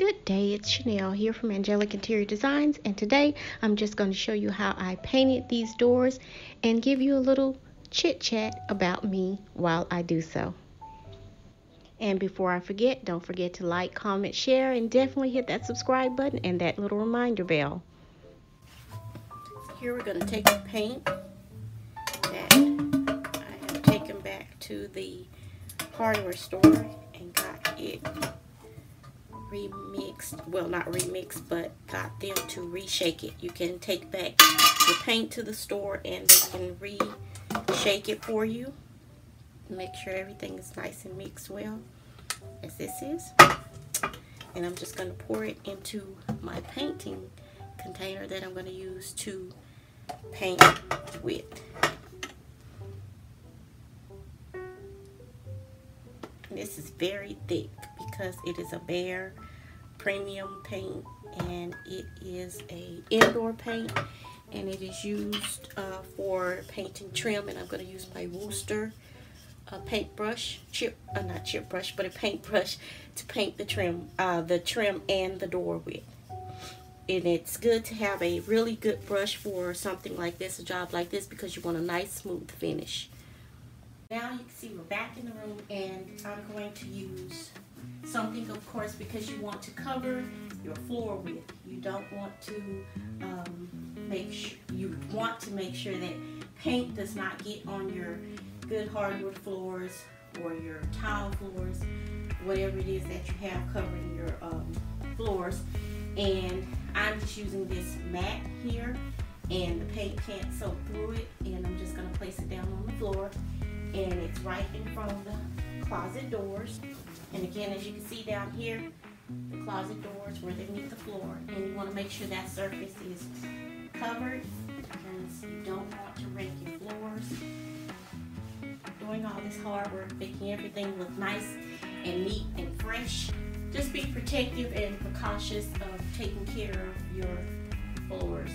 Good day, it's Chanel here from Angelic Interior Designs, and today I'm just going to show you how I painted these doors and give you a little chit chat about me while I do so. And before I forget, don't forget to like, comment, share, and definitely hit that subscribe button and that little reminder bell. Here we're going to take the paint that I have taken back to the hardware store and got it remixed, well, not remixed, but got them to reshake it. You can take back your paint to the store and they can reshake it for you. Make sure everything is nice and mixed well, as this is. And I'm just going to pour it into my painting container that I'm going to use to paint with. This is very thick because it is a Behr premium paint, and it is a indoor paint, and it is used for painting trim. And I'm going to use my Worcester paintbrush, not chip brush, but a paintbrush to paint the trim and the door with. And it's good to have a really good brush for something like this, a job like this, because you want a nice smooth finish. Now you can see we're back in the room, and I'm going to use something, of course, because you want to cover your floor with. You don't want to make sure that paint does not get on your good hardwood floors or your tile floors, whatever it is that you have covering your floors. And I'm just using this mat here, and the paint can't soak through it, and I'm just going to place it down on the floor. And it's right in front of the closet doors. And again, as you can see down here, the closet doors where they meet the floor. And you want to make sure that surface is covered, because you don't want to rake your floors. Doing all this hard work, making everything look nice and neat and fresh. Just be protective and precautious of taking care of your floors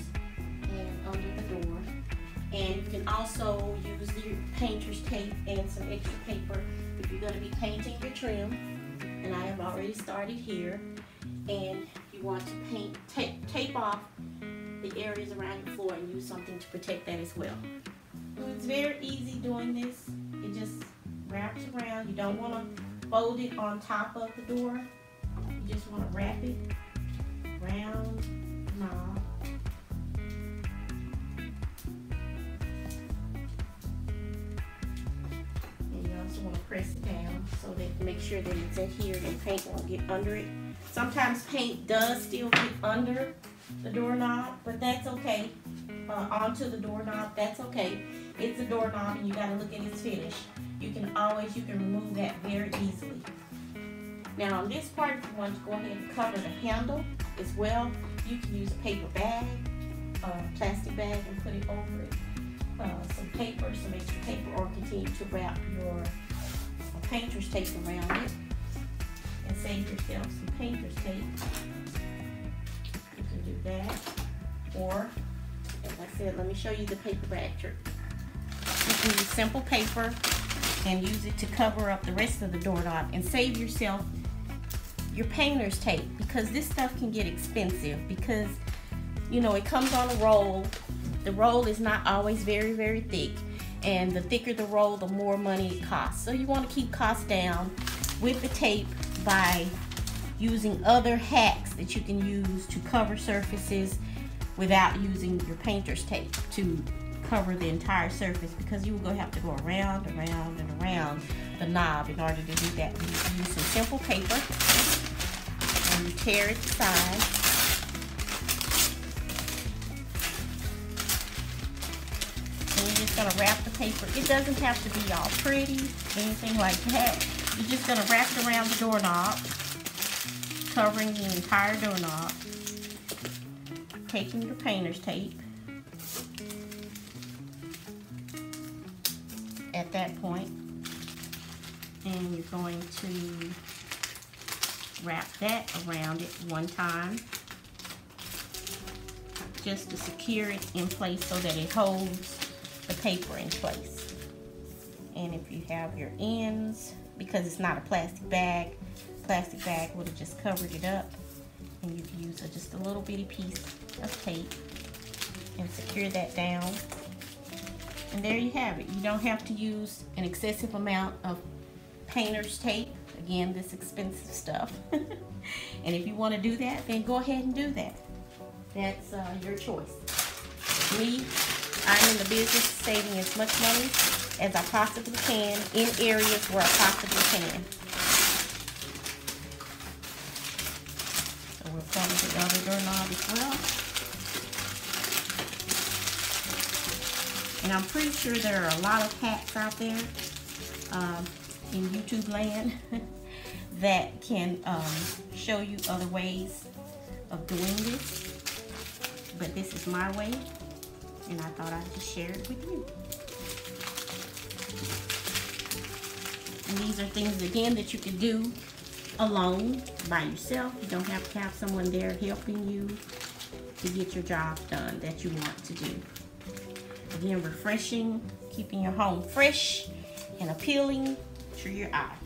and under the door. And you can also use your painter's tape and some extra paper if you're going to be painting your trim. And I have already started here. And you want to tape off the areas around your floor and use something to protect that as well. So it's very easy doing this. It just wraps around. You don't want to fold it on top of the door. You just want to wrap it around the knob. Want to press it down so that to make sure that it's adhered and paint won't get under it. Sometimes paint does still get under the doorknob, but that's okay. Onto the doorknob, that's okay. It's a doorknob, and you got to look at its finish. You can remove that very easily. Now on this part, if you want to go ahead and cover the handle as well, you can use a paper bag, plastic bag, and put it over it. Some paper, some extra paper, or continue to wrap your painter's tape around it and save yourself some painter's tape. You can do that. Or, as I said, let me show you the paper bag trick. You can use simple paper and use it to cover up the rest of the doorknob and save yourself your painter's tape, because this stuff can get expensive because, you know, it comes on a roll. The roll is not always very, very thick, and the thicker the roll, the more money it costs. So you want to keep costs down with the tape by using other hacks that you can use to cover surfaces without using your painter's tape to cover the entire surface, because you will go have to go around, around, and around the knob in order to do that. You use some simple paper and you tear it aside. You're just going to wrap the paper. It doesn't have to be all pretty, anything like that. You're just going to wrap it around the doorknob, covering the entire doorknob. Taking your painter's tape at that point, and you're going to wrap that around it one time, just to secure it in place so that it holds the paper in place. And if you have your ends, because it's not a plastic bag would have just covered it up. And you can use just a little bitty piece of tape and secure that down. And there you have it. You don't have to use an excessive amount of painter's tape. Again, this expensive stuff. And if you want to do that, then go ahead and do that. That's your choice. Me, I'm in the business of saving as much money as I possibly can in areas where I possibly can. So we'll plumb the other doorknob as well. And I'm pretty sure there are a lot of hacks out there in YouTube land that can show you other ways of doing this. But this is my way, and I thought I'd just share it with you. And these are things, again, that you can do alone, by yourself. You don't have to have someone there helping you to get your job done that you want to do. Again, refreshing, keeping your home fresh and appealing to your eye.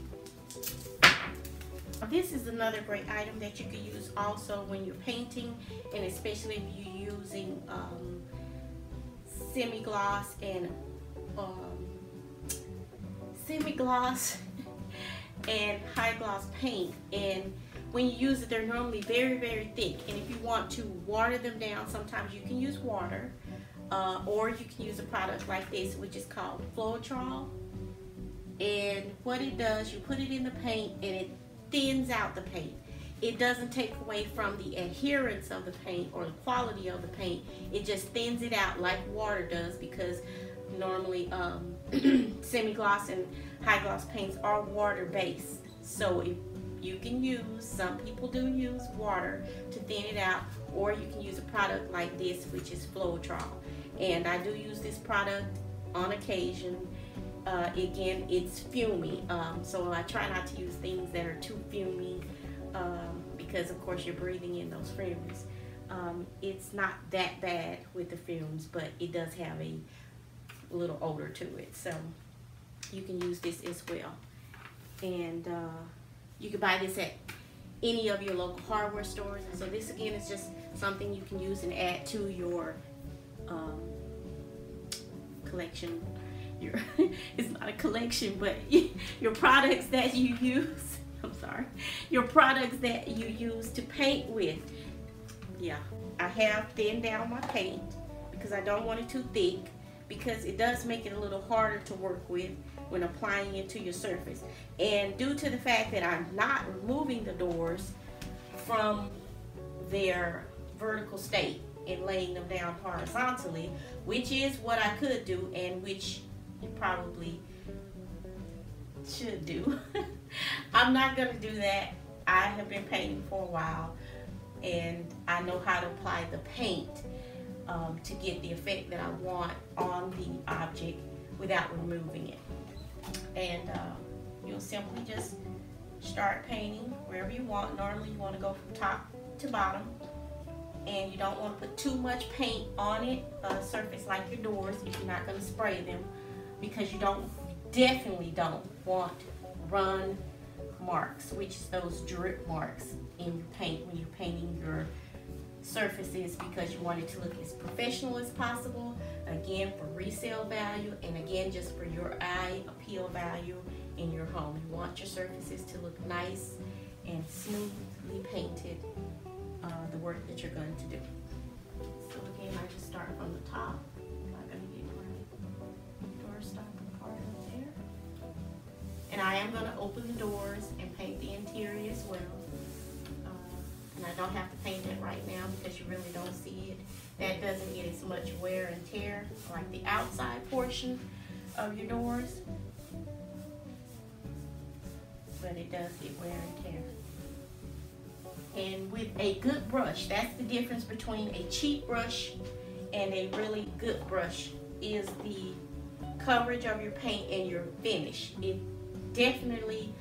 This is another great item that you can use also when you're painting, and especially if you're using semi-gloss and high gloss paint. And when you use it, they're normally very, very thick. And if you want to water them down, sometimes you can use water, or you can use a product like this, which is called Floetrol. And what it does, you put it in the paint and it thins out the paint. It doesn't take away from the adherence of the paint or the quality of the paint. It just thins it out like water does, because normally semi-gloss and high gloss paints are water based. So if you can use, some people do use water to thin it out, or you can use a product like this, which is Floetrol. And I do use this product on occasion. Again, it's fumy, so I try not to use things that are too fumy, because of course you're breathing in those fumes. It's not that bad with the fumes, but it does have a little odor to it, so you can use this as well. And you can buy this at any of your local hardware stores. So this again is just something you can use and add to your collection. It's not a collection, but your products that you use, your products that you use to paint with. Yeah, I have thinned down my paint because I don't want it too thick, because it does make it a little harder to work with when applying it to your surface. And due to the fact that I'm not removing the doors from their vertical state and laying them down horizontally, which is what I could do and which you probably should do. I'm not going to do that. I have been painting for a while, and I know how to apply the paint to get the effect that I want on the object without removing it. And you'll simply just start painting wherever you want. Normally you want to go from top to bottom, and you don't want to put too much paint on it, surface like your doors, if you're not going to spray them, because you definitely don't want run marks, which is those drip marks in your paint when you're painting your surfaces, because you want it to look as professional as possible, again for resale value, and again just for your eye appeal value in your home. You want your surfaces to look nice and smoothly painted, the work that you're going to do. So again, I just start from the top. I'm going to get my door stopper part up there, and I am going to open the doors and paint the interior as well. And I don't have to paint it right now because you really don't see it. That doesn't get as much wear and tear like the outside portion of your doors, but it does get wear and tear. And with a good brush, that's the difference between a cheap brush and a really good brush, is the coverage of your paint and your finish. It definitely,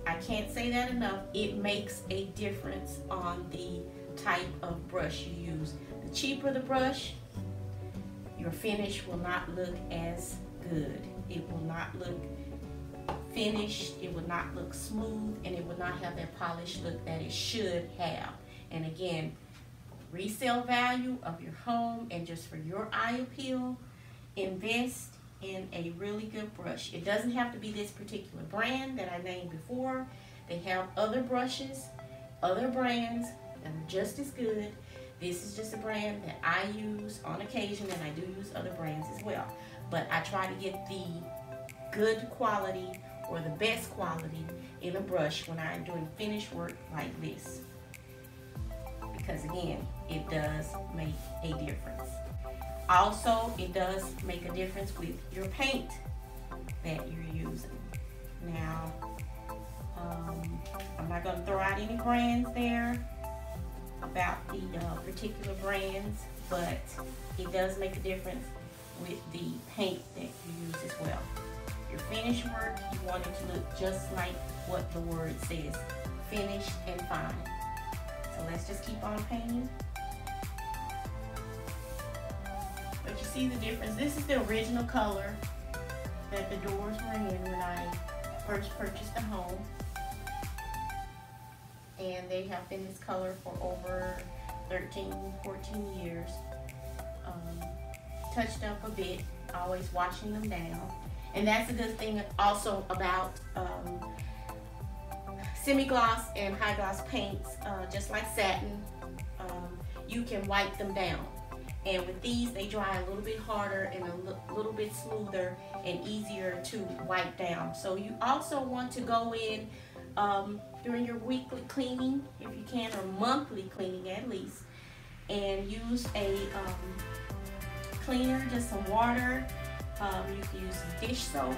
I can't say that enough, it makes a difference on the type of brush you use. The cheaper the brush, your finish will not look as good. It will not look finished, it will not look smooth, and it will not have that polished look that it should have. And again, resale value of your home and just for your eye appeal, invest in a really good brush. It doesn't have to be this particular brand that I named before. They have other brushes, other brands that are just as good. This is just a brand that I use on occasion, and I do use other brands as well. But I try to get the good quality or the best quality in a brush when I'm doing finished work like this. Because again, it does make a difference. Also, it does make a difference with your paint that you're using. Now, I'm not going to throw out any brands there about the particular brands, but it does make a difference with the paint that you use as well. Your finished work, you want it to look just like what the word says, finished and fine. So let's just keep on painting. But you see the difference. This is the original color that the doors were in when I first purchased the home. And they have been this color for over 13, 14 years. Touched up a bit, always washing them down. And that's a good thing also about semi-gloss and high gloss paints, just like satin, you can wipe them down. And with these, they dry a little bit harder and a little bit smoother and easier to wipe down. So you also want to go in during your weekly cleaning, if you can, or monthly cleaning at least, and use a cleaner, just some water. You can use some dish soap,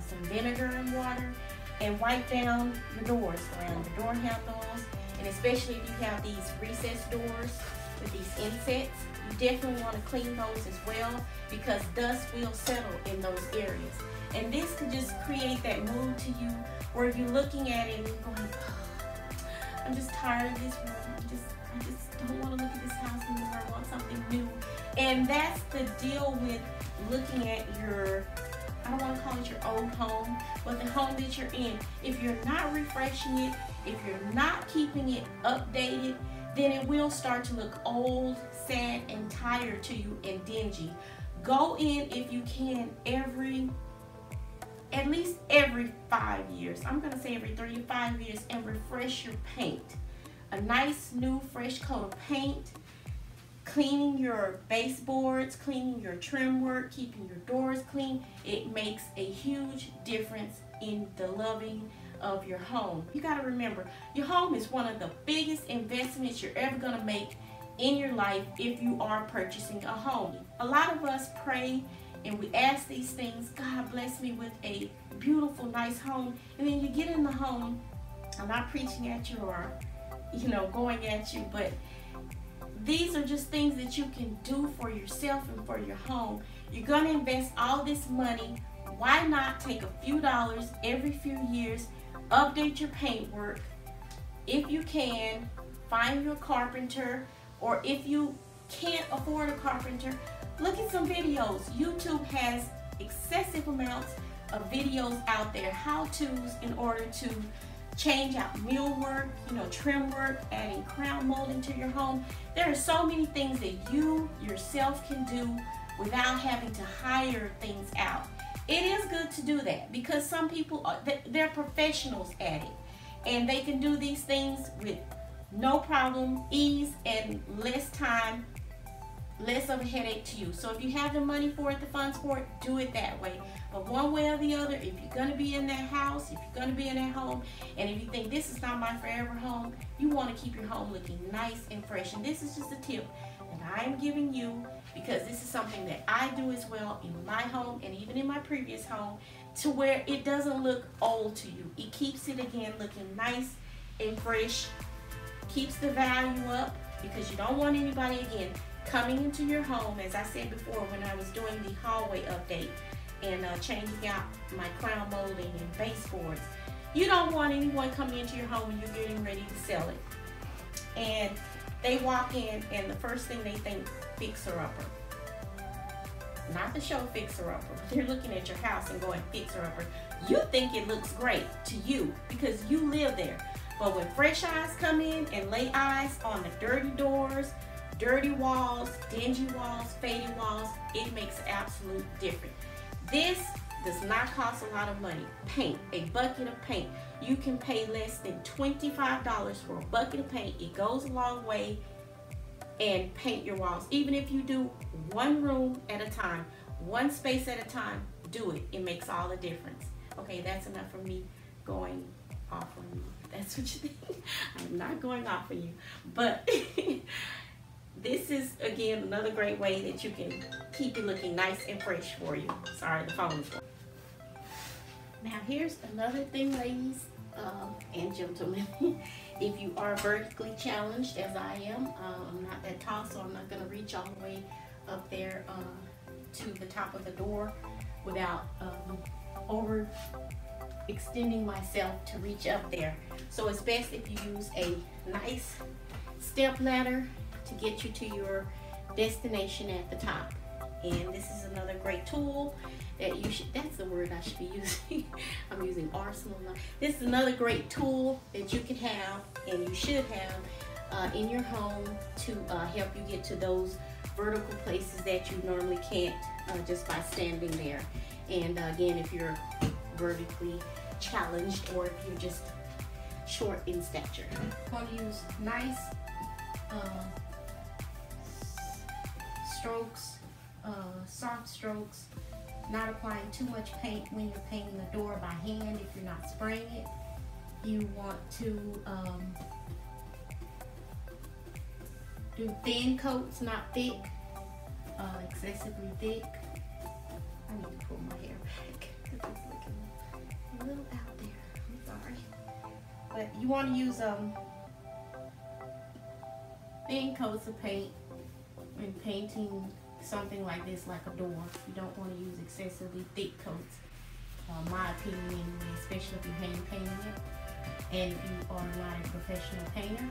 some vinegar and water, and wipe down your doors, around the door handles, and especially if you have these recessed doors with these insets, you definitely want to clean those as well, because dust will settle in those areas. And this could just create that mood to you where you're looking at it and you're going, oh, I'm just tired of this room. I just don't want to look at this house anymore. I want something new. And that's the deal with looking at your, I don't want to call it your old home, but the home that you're in. If you're not refreshing it, if you're not keeping it updated, then it will start to look old, sad, and tired to you and dingy. Go in if you can at least every 5 years. I'm gonna say every 3 to 5 years, and refresh your paint. A nice new fresh coat of paint, cleaning your baseboards, cleaning your trim work, keeping your doors clean. It makes a huge difference in the loving of your home. You got to remember, your home is one of the biggest investments you're ever going to make in your life if you are purchasing a home. A lot of us pray and we ask these things, God bless me with a beautiful, nice home, and then you get in the home. I'm not preaching at you or, going at you, but these are just things that you can do for yourself and for your home. You're going to invest all this money. Why not take a few dollars every few years, update your paint work? If you can, find your carpenter, or if you can't afford a carpenter, look at some videos. YouTube has excessive amounts of videos out there, how-tos in order to change out millwork, trim work, adding crown molding to your home. There are so many things that you yourself can do without having to hire things out. It is good to do that because some people, they're professionals at it, and they can do these things with no problem, ease, and less time, less of a headache to you. So if you have the money for it, the funds for it, do it that way. But one way or the other, if you're going to be in that house, if you're going to be in that home, and if you think this is not my forever home, you want to keep your home looking nice and fresh. And this is just a tip that I am giving you, because this is something that I do as well in my home and even in my previous home, to where it doesn't look old to you. It keeps it, again, looking nice and fresh, keeps the value up, because you don't want anybody, again, coming into your home, as I said before when I was doing the hallway update and changing out my crown molding and baseboards. You don't want anyone coming into your home when you're getting ready to sell it, and they walk in and the first thing they think, fixer-upper. Not the show Fixer-Upper, but they're looking at your house and going, fixer-upper. You think it looks great to you because you live there. But when fresh eyes come in and lay eyes on the dirty doors, dirty walls, dingy walls, faded walls, it makes an absolute difference. This does not cost a lot of money. Paint, a bucket of paint. You can pay less than $25 for a bucket of paint. It goes a long way, and paint your walls. Even if you do one room at a time, one space at a time, do it. It makes all the difference. Okay, that's enough for me going off on you. That's what you think. I'm not going off on you. But this is, again, another great way that you can keep it looking nice and fresh for you. Sorry, the phone is going. Now, here's another thing, ladies and gentlemen. If you are vertically challenged, as I am, I'm not that tall, so I'm not going to reach all the way up there to the top of the door without over extending myself to reach up there. So it's best if you use a nice step ladder to get you to your destination at the top. And this is another great tool that you should, that's the word I should be using. I'm using arsenal now. This is another great tool that you can have and you should have in your home to help you get to those vertical places that you normally can't just by standing there. And again, if you're vertically challenged or if you're just short in stature. I'm going to use nice strokes, soft strokes, not applying too much paint when you're painting the door by hand if you're not spraying it. You want to do thin coats, not thick, excessively thick. I need to pull my hair back because it's looking a little out there. I'm sorry. But you want to use thin coats of paint when painting something like this, like a door. You don't want to use excessively thick coats, my opinion anyway, especially if you're hand painting it and you are not a professional painter.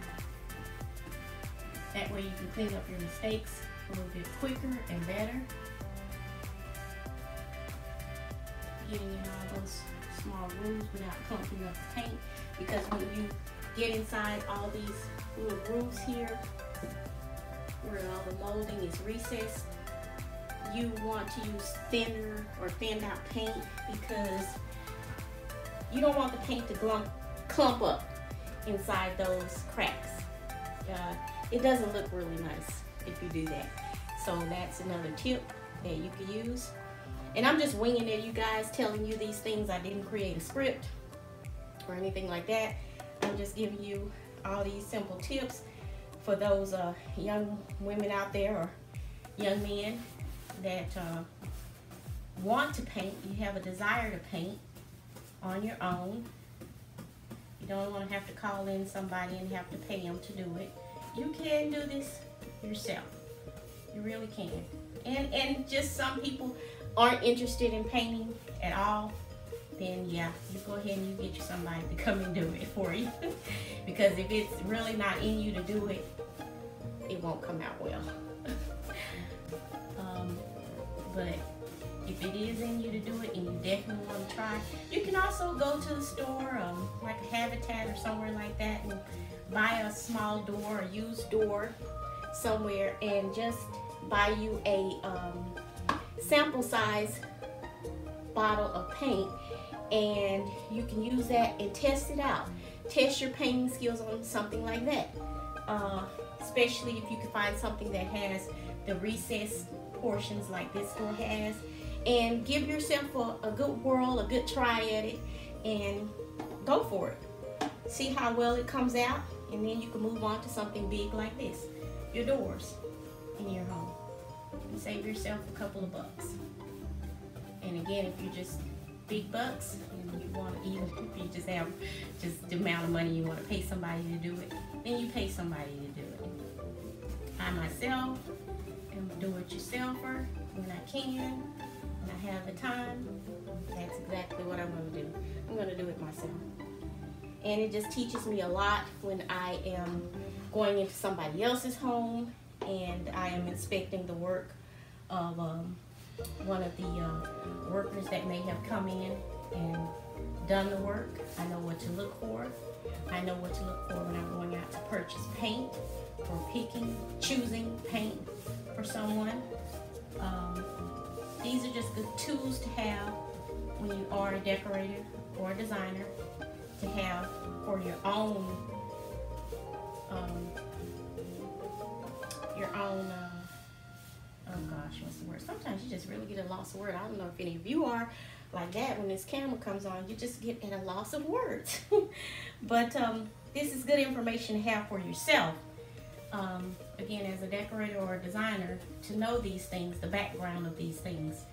That way you can clean up your mistakes a little bit quicker and better. Getting in all those small grooves without clumping up the paint, because when you get inside all these little grooves here where all the molding is recessed, you want to use thinner or thinned out paint because you don't want the paint to clump up inside those cracks. It doesn't look really nice if you do that. So that's another tip that you can use. And I'm just winging it, you guys, telling you these things. I didn't create a script or anything like that. I'm just giving you all these simple tips for those young women out there or young men that want to paint. You have a desire to paint on your own. You don't want to have to call in somebody and have to pay them to do it. You can do this yourself. You really can. And just some people aren't interested in painting at all, then yeah, you go ahead and you get somebody to come and do it for you. Because if it's really not in you to do it, it won't come out well. But if it is in you to do it and you definitely want to try, you can also go to the store, like a Habitat or somewhere like that, and buy a small door, a used door somewhere, and just buy you a sample size bottle of paint, and you can use that and test it out. Test your painting skills on something like that, especially if you can find something that has the recessed portions like this door has, and give yourself a good whirl, a good try at it, and go for it. See how well it comes out, and then you can move on to something big like this, your doors in your home, and save yourself a couple of bucks. And again, if you're just big bucks and you want to, even if you just have just the amount of money you want to pay somebody to do it, then you pay somebody to do it. I myself am a do-it-yourselfer when I can, when I have the time. That's exactly what I'm going to do. I'm going to do it myself. And it just teaches me a lot when I am going into somebody else's home and I am inspecting the work of one of the workers that may have come in and done the work. I know what to look for. I know what to look for when I'm going out to purchase paint, or choosing paint for someone. These are just good tools to have when you are a decorator or a designer, to have for your own oh gosh, what's the word? Sometimes you just really get a loss of word. I don't know if any of you are like that. When this camera comes on, you just get at a loss of words. But this is good information to have for yourself. Again, as a decorator or a designer, to know these things, the background of these things.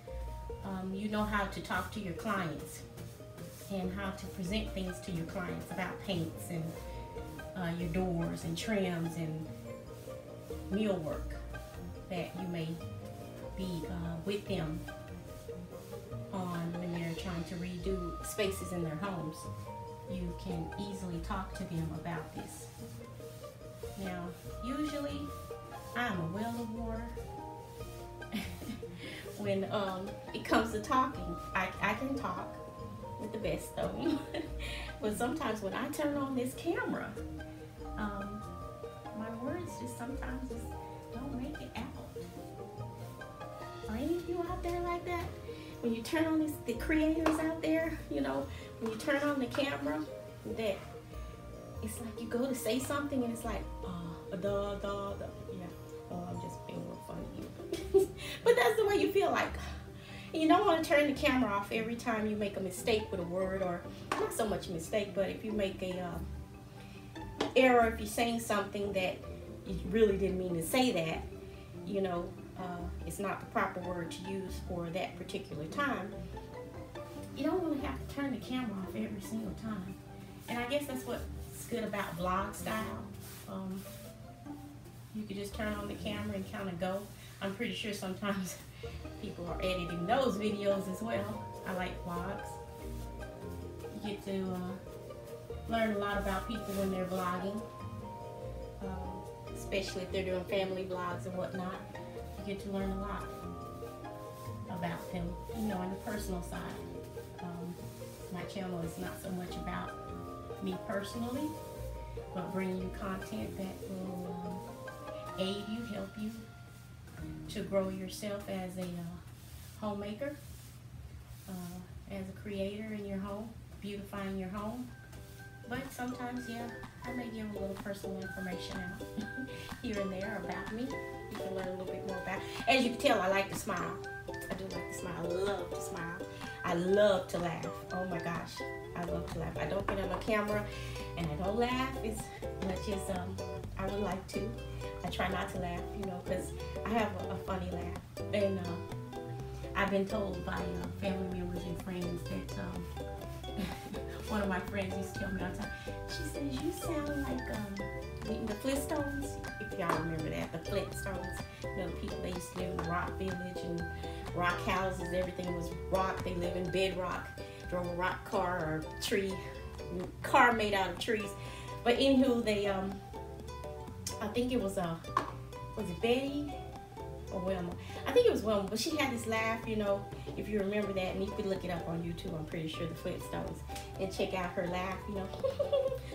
You know how to talk to your clients and how to present things to your clients about paints and your doors and trims and millwork that you may be with them on when they're trying to redo spaces in their homes. You can easily talk to them about this. Now, usually I'm a well of water. When it comes to talking, I can talk with the best of them. But sometimes when I turn on this camera, my words just sometimes just don't make it out. Are any of you out there like that? When you turn on the creators out there, you know, when you turn on the camera, that it's like you go to say something and it's like, yeah. Oh, I'm just being real funny here. But that's the way you feel like. You don't want to turn the camera off every time you make a mistake with a word, or not so much a mistake, but if you make a error, if you're saying something that you really didn't mean to say that, you know, it's not the proper word to use for that particular time. You don't want to have to turn the camera off every single time. And I guess that's what's good about vlog style. You could just turn on the camera and kind of go. I'm pretty sure sometimes people are editing those videos as well. I like vlogs. You get to learn a lot about people when they're vlogging, especially if they're doing family vlogs and whatnot. You get to learn a lot about them, you know, on the personal side. My channel is not so much about me personally, but bringing you content that will aid you, help you to grow yourself as a homemaker, as a creator in your home, beautifying your home. But sometimes, yeah, I may give a little personal information out here and there about me. You can learn a little bit more about. As you can tell, I like to smile. I do like to smile. I love to smile. I love to laugh. Oh my gosh, I love to laugh. I don't get on the camera and I don't laugh as much as I would like to. I try not to laugh, you know, because I have a funny laugh. And I've been told by family members and friends that one of my friends used to tell me all the time, she says, you sound like the Flintstones, if y'all remember that, the Flintstones. You know, the people, they used to live in the rock village and rock houses, everything was rock. They live in bedrock, drove a rock car or tree, car made out of trees. But anywho, they, I think it was it Betty or Wilma? I think it was Wilma, but she had this laugh, you know, if you remember that, and you could look it up on YouTube, I'm pretty sure, the Flintstones, and check out her laugh, you know,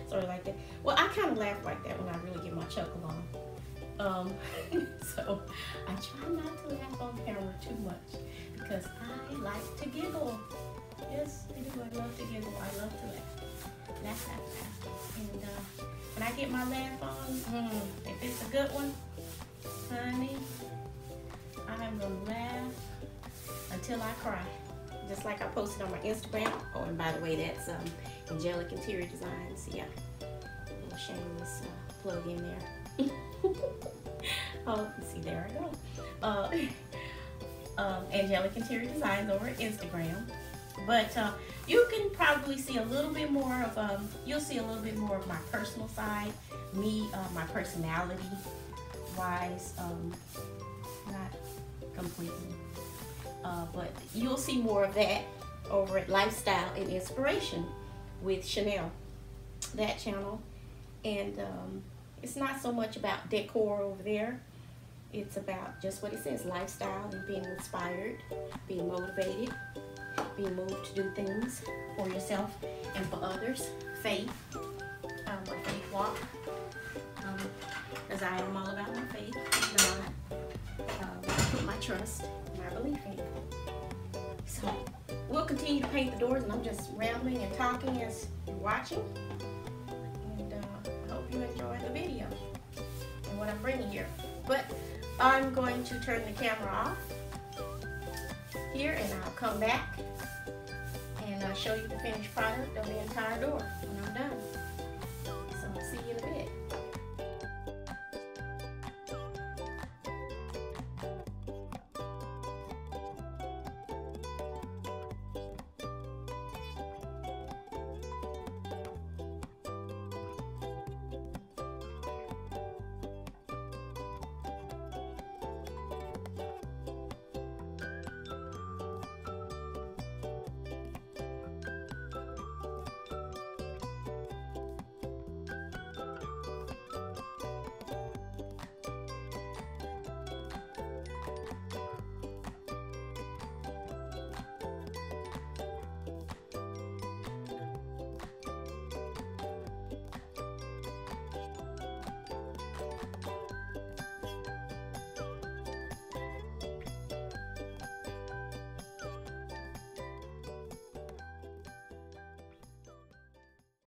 sort of like that. Well, I kind of laugh like that when I really get my chuckle on. So I try not to laugh on camera too much because I like to giggle. Yes, I do. I love to giggle. I love to laugh. Laugh. And when I get my laugh on, if it's a good one, honey, I'm gonna laugh until I cry. Just like I posted on my Instagram. Oh, and by the way, that's Angelic Interior Designs. Yeah, a little shameless plug in there. Oh, see, there I go. Angelic Interior Designs over at Instagram. But you can probably see a little bit more of, you'll see a little bit more of my personal side, me, my personality wise, not completely. But you'll see more of that over at Lifestyle and Inspiration with Chanel, that channel. And it's not so much about decor over there. It's about just what it says, lifestyle and being inspired, being motivated, be moved to do things for yourself and for others. Faith, a faith walk, as I am all about my faith. I put my trust, my belief in. So we'll continue to paint the doors, and I'm just rambling and talking as you're watching. And I hope you enjoy the video and what I'm bringing here. But I'm going to turn the camera off here, and I'll come back and I'll show you the finished product of the entire door.